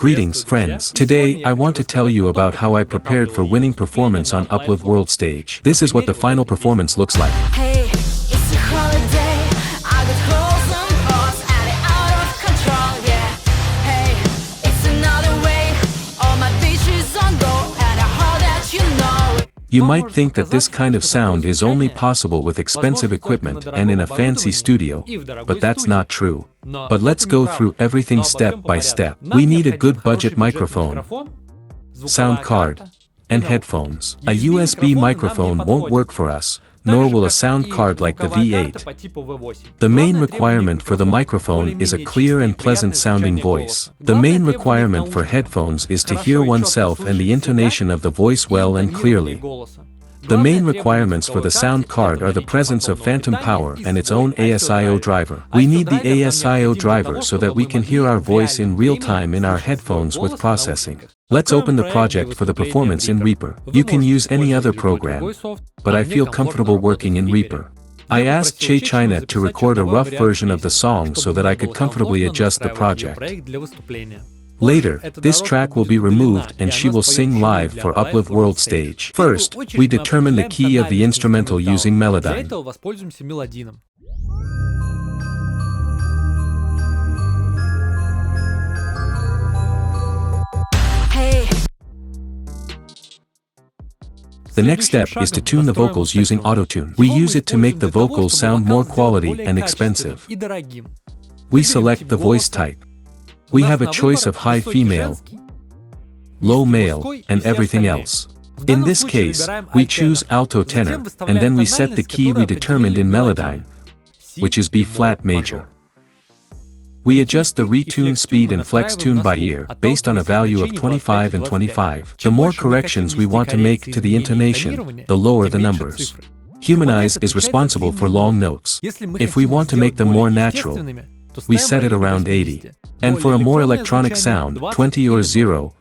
Greetings, friends. Today, I want to tell you about how I prepared for winning performance on Uplive Worldstage. This is what the final performance looks like. Hey, it's a holiday. I got holes and balls and it out of control, yeah. Hey, it's another way. All my bitches on go and I hope that you know it. You might think that this kind of sound is only possible with expensive equipment and in a fancy studio, but that's not true. But let's go through everything step by step. We need a good budget microphone, sound card, and headphones. A USB microphone won't work for us, nor will a sound card like the V8. The main requirement for the microphone is a clear and pleasant sounding voice. The main requirement for headphones is to hear oneself and the intonation of the voice well and clearly. The main requirements for the sound card are the presence of phantom power and its own ASIO driver. We need the ASIO driver so that we can hear our voice in real time in our headphones with processing. Let's open the project for the performance in Reaper. You can use any other program, but I feel comfortable working in Reaper. I asked Che China to record a rough version of the song so that I could comfortably adjust the project. Later, this track will be removed and she will sing live for Uplive Worldstage. First, we determine the key of the instrumental using Melodyne. The next step is to tune the vocals using autotune. We use it to make the vocals sound more quality and expensive. We select the voice type. We have a choice of high female, low male, and everything else. In this case, we choose alto tenor, and then we set the key we determined in Melodyne, which is B flat major. We adjust the retune speed and flex tune by ear, based on a value of 25 and 25. The more corrections we want to make to the intonation, the lower the numbers. Humanize is responsible for long notes. If we want to make them more natural, we set it around 80. And for a more electronic sound, 20 or 0.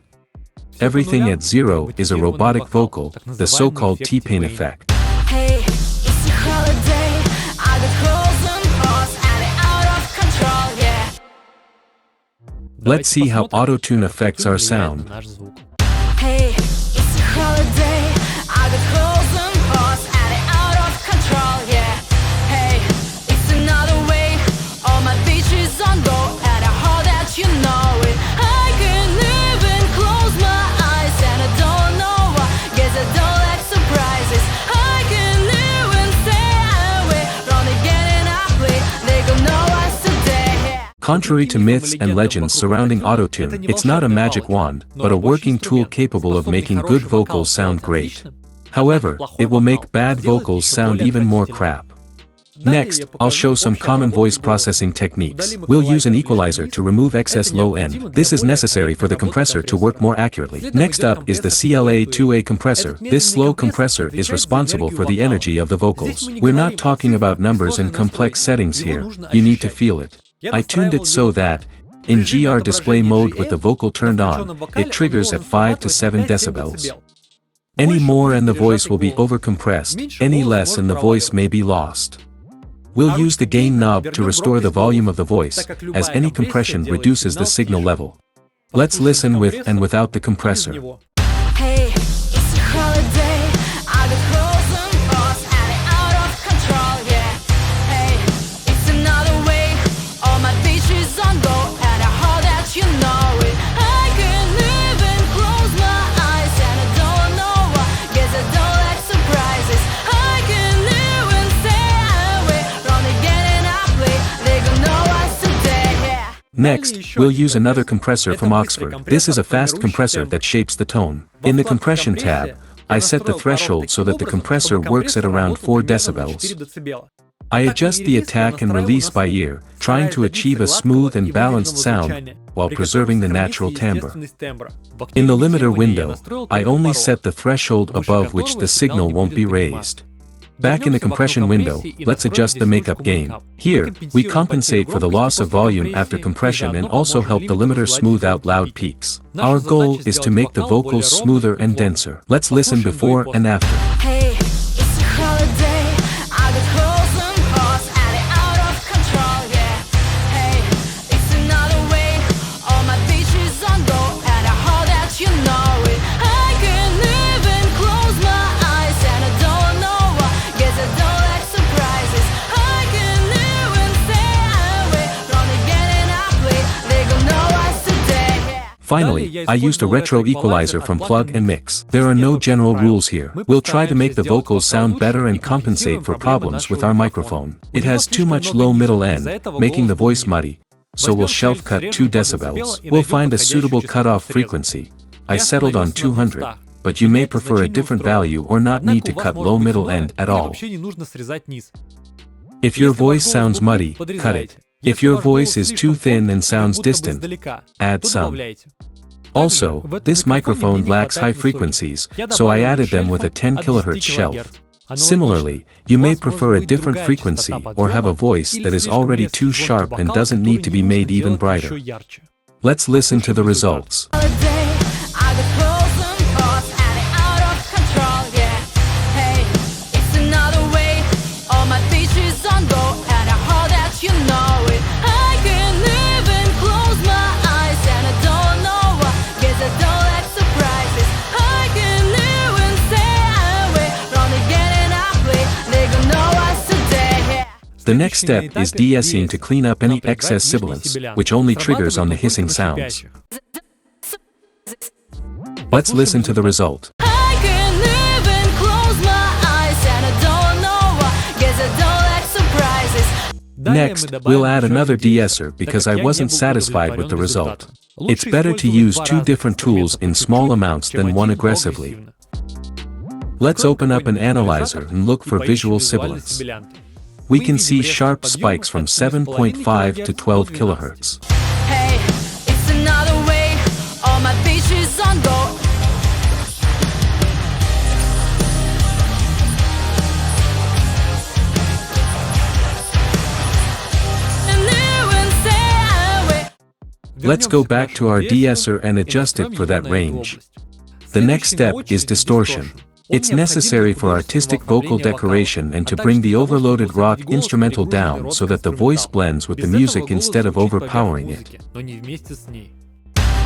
Everything at 0 is a robotic vocal, the so-called T-Pain effect. Hey, it's a holiday. I got holes and balls and it out of control, yeah. Let's see how autotune affects our sound. Hey, it's a holiday. I got holes and balls and it out of control, yeah. Hey, it's another way. All my bitches on go and I hope that you know it. I can't even close my eyes and I don't know why. Guess I don't like surprises. I can't even stay away from the getting Uplive. They gon' know us today. Contrary to myths and legends surrounding autotune, it's not a magic wand, but a working tool capable of making good vocals sound great. However, it will make bad vocals sound even more crap. Next, I'll show some common voice processing techniques. We'll use an equalizer to remove excess low end. This is necessary for the compressor to work more accurately. Next up is the CLA2A compressor. This slow compressor is responsible for the energy of the vocals. We're not talking about numbers and complex settings here. You need to feel it. I tuned it so that, in GR display mode with the vocal turned on, it triggers at 5 to 7 decibels. Any more and the voice will be overcompressed, any less and the voice may be lost. We'll use the gain knob to restore the volume of the voice, as any compression reduces the signal level. Let's listen with and without the compressor. Hey, it's a holiday. I got holes and balls and it out of control, yeah. Hey, it's another way. All my bitches on go and I hope that you know it. I can't even close my eyes and I don't know why. Guess I don't like surprises. I can't even stay away from the getting Uplive. They gon' know us today, yeah. Next, we'll use another compressor from Oxford. This is a fast compressor that shapes the tone. In the compression tab, I set the threshold so that the compressor works at around 4 decibels. I adjust the attack and release by ear, trying to achieve a smooth and balanced sound, while preserving the natural timbre. In the limiter window, I only set the threshold above which the signal won't be raised. Back in the compression window, let's adjust the makeup gain. Here, we compensate for the loss of volume after compression and also help the limiter smooth out loud peaks. Our goal is to make the vocals smoother and denser. Let's listen before and after. Hey, it's a holiday. I got holes and balls and it out of control, yeah. Hey, it's another way. All my bitches on go Finally, I used a retro equalizer from Plug and Mix. There are no general rules here. We'll try to make the vocals sound better and compensate for problems with our microphone. It has too much low middle end, making the voice muddy, so we'll shelf cut 2 decibels. We'll find a suitable cutoff frequency. I settled on 200, but you may prefer a different value or not need to cut low middle end at all. If your voice sounds muddy, cut it. If your voice is too thin and sounds distant, add some. Also, this microphone lacks high frequencies, so I added them with a 10 kHz shelf. Similarly, you may prefer a different frequency or have a voice that is already too sharp and doesn't need to be made even brighter. Let's listen to the results. The next step is de-essing to clean up any excess sibilance, which only triggers on the hissing sounds. Let's listen to the result. Next, we'll add another de-esser because I wasn't satisfied with the result. It's better to use 2 different tools in small amounts than one aggressively. Let's open up an analyzer and look for visual sibilance. We can see sharp spikes from 7.5 to 12 kHz. Hey, it's another way, all my beaches on go. Let's go back to our de-esser and adjust it for that range. The next step is distortion. It's necessary for artistic vocal decoration and to bring the overloaded rock instrumental down so that the voice blends with the music instead of overpowering it.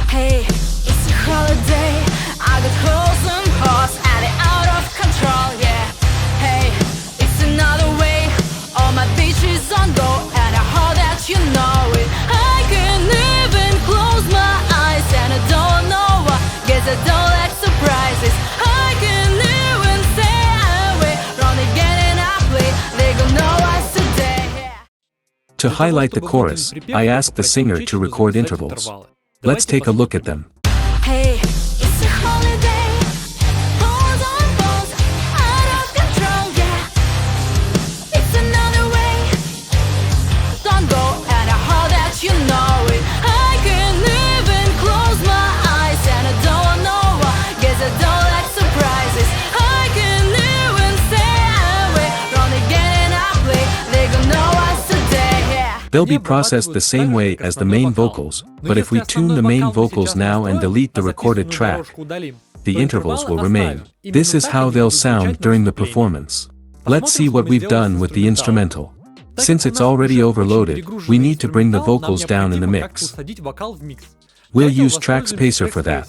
Hey, it's a holiday, I got holes and hearts and it out of control, yeah. Hey, it's another way, all my beaches on go and I hope that you know it. I can't even close my eyes and I don't know why, guess I don't like surprises. I can't To highlight the chorus, I asked the singer to record intervals. Let's take a look at them. Hey, it's a holiday. Hold on, balls, out of control, yeah. It's another way. Don't go and I hope that you know it. I can't even close my eyes and I don't know why. Guess I don't like surprises. I can't even stay away from the getting I play. They gon' know us today. They'll be processed the same way as the main vocals, but if we tune the main vocals now and delete the recorded track, the intervals will remain. This is how they'll sound during the performance. Let's see what we've done with the instrumental. Since it's already overloaded, we need to bring the vocals down in the mix. We'll use Track Spacer for that.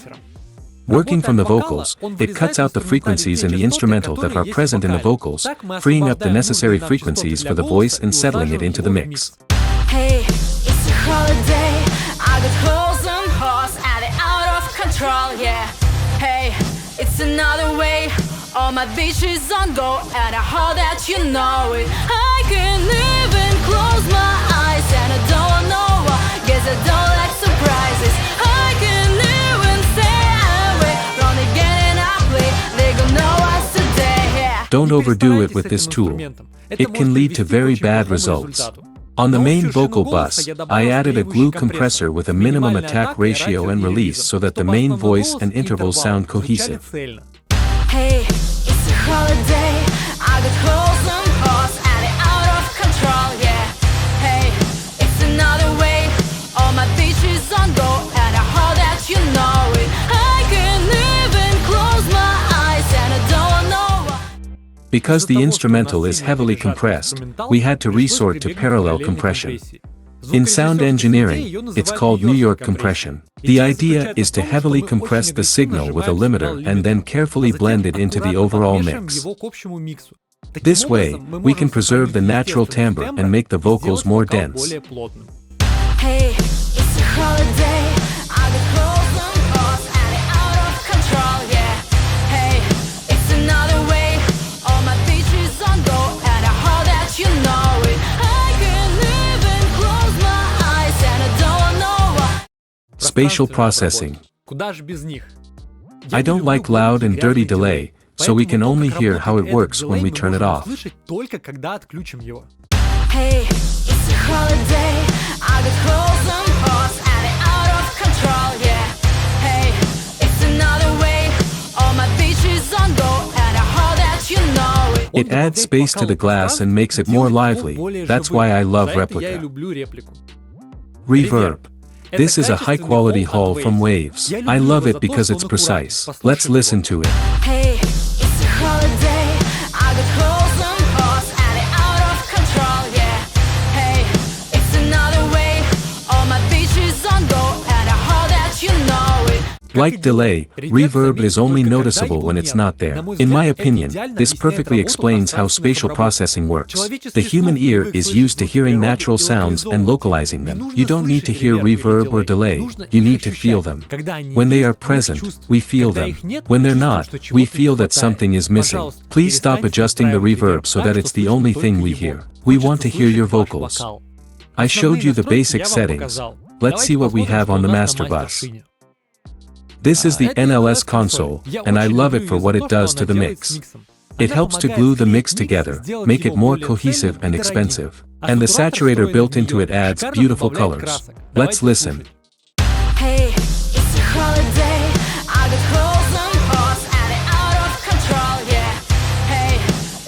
Working from the vocals, it cuts out the frequencies in the instrumental that are present in the vocals, freeing up the necessary frequencies for the voice and settling it into the mix. Hey, it's a holiday, I got holes and hearts and it out of control, yeah. Hey, it's another way, all my beaches on go and I hope that you know it. I can't even close my eyes and I don't know why, guess I don't like surprises. I can't even stay away from the getting I play, they gon' know us today, yeah. Don't overdo it with this tool. It can lead to very bad results. On the main vocal bus, I added a glue compressor with a minimum attack ratio and release so that the main voice and intervals sound cohesive. Hey, it's a holiday, I got holes and hearts and it out of control, yeah. Hey, it's another way, all my beaches on go and I hope that you know it. I can't even close my eyes and I don't know why. Because the instrumental is heavily compressed, we had to resort to parallel compression. In sound engineering, it's called New York compression. The idea is to heavily compress the signal with a limiter and then carefully blend it into the overall mix. This way, we can preserve the natural timbre and make the vocals more dense. Hey, it's a holiday, I got holes Spatial processing. Куда ж без них? I don't like loud and dirty delay, so we can only hear how it works when we turn it off. Слышать только когда отключим его. Hey, it's a holiday. I got holes and holes and it out of control, yeah. Hey, it's another way. All my beaches on go and I hope that you know it. It adds space to the glass and makes it more lively. That's why I love Я Replica. люблю реплику. Reverb. This is a high-quality haul from Waves. I love it because it's precise. Let's listen to it. Hey, it's a holiday. I got holes and holes and it out of control, yeah. Hey, it's another way. All my beaches on go and I hope that you know it. Like delay, reverb is only noticeable when it's not there. In my opinion, this perfectly explains how spatial processing works. The human ear is used to hearing natural sounds and localizing them. You don't need to hear reverb or delay, you need to feel them. When they are present, we feel them. When they're not, we feel that something is missing. Please stop adjusting the reverb so that it's the only thing we hear. We want to hear your vocals. I showed you the basic settings. Let's see what we have on the master bus. This is the NLS console, and I love it for what it does to the mix. It helps to glue the mix together, make it more cohesive and expensive. And the saturator built into it adds beautiful colors. Let's listen. Hey, it's a holiday. I got holes and holes and it out of control, yeah. Hey,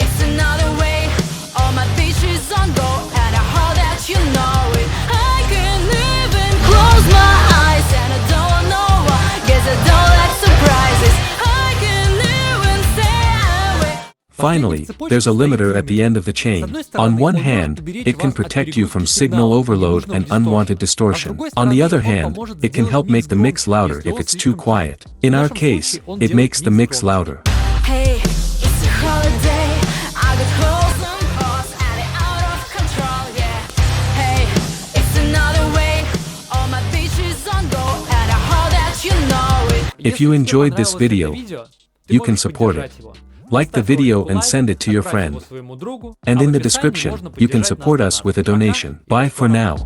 it's another way. All my beaches on go and I hope that you know it. I can't even close my eyes and I don't know why. Guess I don't like surprises. I can't even say I will. Finally, there's a limiter at the end of the chain. On one hand, it can protect you from signal overload and unwanted distortion. On the other hand, it can help make the mix louder if it's too quiet. In our case, it makes the mix louder. Hey, it's a holiday. I got holes and holes and it out of control, yeah. Hey, it's another way. All my beaches on go and I hope that you know it. If you enjoyed this video, you can support it. Like the video and send it to your friend. And in the description, you can support us with a donation. Bye for now.